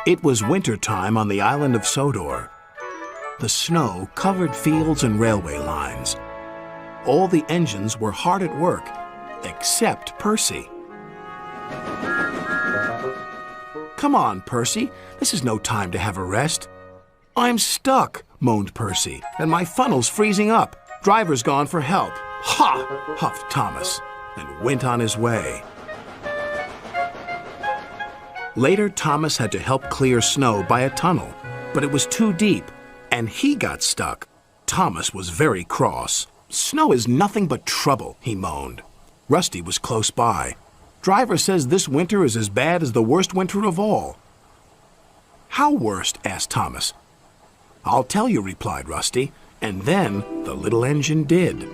It was winter time on the island of Sodor. The snow covered fields and railway lines. All the engines were hard at work, except Percy. "Come on, Percy. This is no time to have a rest." "I'm stuck," moaned Percy, "and my funnel's freezing up. Driver's gone for help." "Ha!" huffed Thomas, and went on his way. Later, Thomas had to help clear snow by a tunnel, but it was too deep, and he got stuck. Thomas was very cross. "Snow is nothing but trouble," he moaned. Rusty was close by. "Driver says this winter is as bad as the worst winter of all." "How worst?" asked Thomas. "I'll tell you," replied Rusty, and then the little engine did.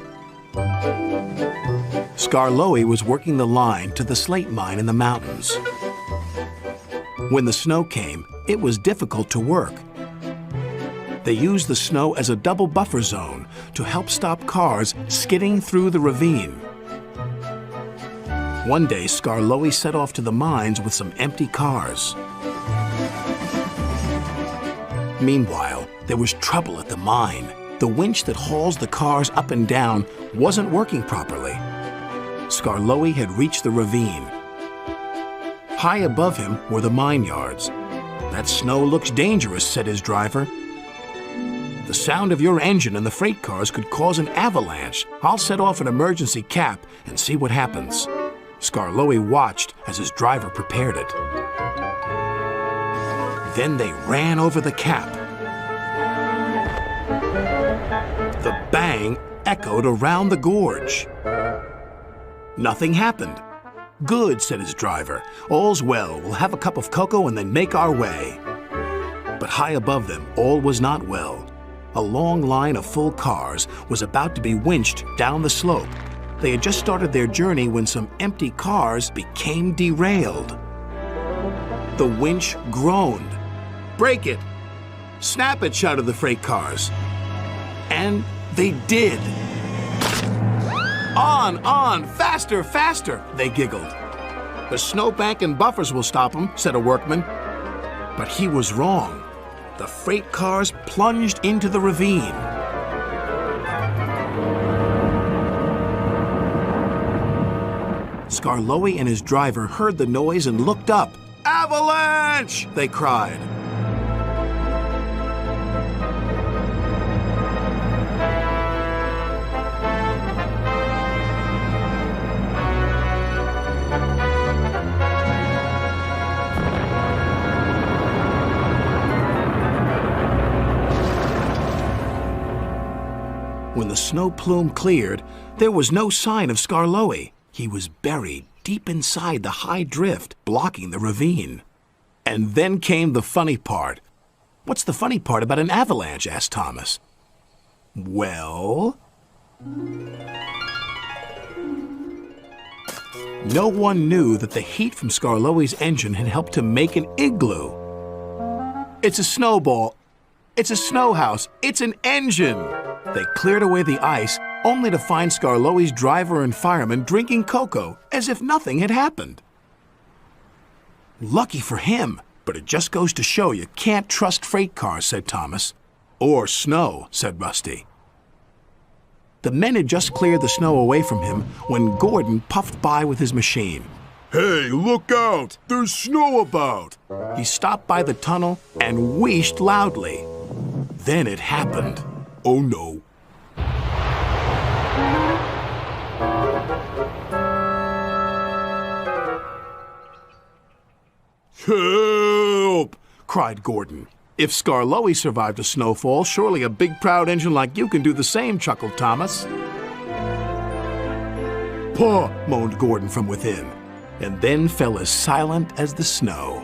Skarloey was working the line to the slate mine in the mountains. When the snow came, it was difficult to work. They used the snow as a double buffer zone to help stop cars skidding through the ravine. One day, Skarloey set off to the mines with some empty cars. Meanwhile, there was trouble at the mine. The winch that hauls the cars up and down wasn't working properly. Skarloey had reached the ravine. High above him were the mine yards. "That snow looks dangerous," said his driver. "The sound of your engine and the freight cars could cause an avalanche. I'll set off an emergency cap and see what happens." Skarloey watched as his driver prepared it. Then they ran over the cap. The bang echoed around the gorge. Nothing happened. "Good," said his driver. "All's well. We'll have a cup of cocoa and then make our way." But high above them, all was not well. A long line of full cars was about to be winched down the slope. They had just started their journey when some empty cars became derailed. The winch groaned. "Break it! Snap it!" shouted the freight cars. And they did. On! Faster, faster!" they giggled. "The snowbank and buffers will stop them," said a workman. But he was wrong. The freight cars plunged into the ravine. Skarloey and his driver heard the noise and looked up. "Avalanche!" they cried. When the snow plume cleared, there was no sign of Skarloey. He was buried deep inside the high drift, blocking the ravine. And then came the funny part. "What's the funny part about an avalanche?" asked Thomas. "Well..." No one knew that the heat from Skarloey's engine had helped to make an igloo. "It's a snowball. It's a snow house. It's an engine!" They cleared away the ice, only to find Skarloey's driver and fireman drinking cocoa as if nothing had happened. "Lucky for him, but it just goes to show you can't trust freight cars," said Thomas. "Or snow," said Rusty. The men had just cleared the snow away from him when Gordon puffed by with his machine. "Hey, look out! There's snow about!" He stopped by the tunnel and wheezed loudly. Then it happened. Oh no. "Help!" cried Gordon. "If Skarloey survived a snowfall, surely a big proud engine like you can do the same," chuckled Thomas. "Paw!" moaned Gordon from within, and then fell as silent as the snow.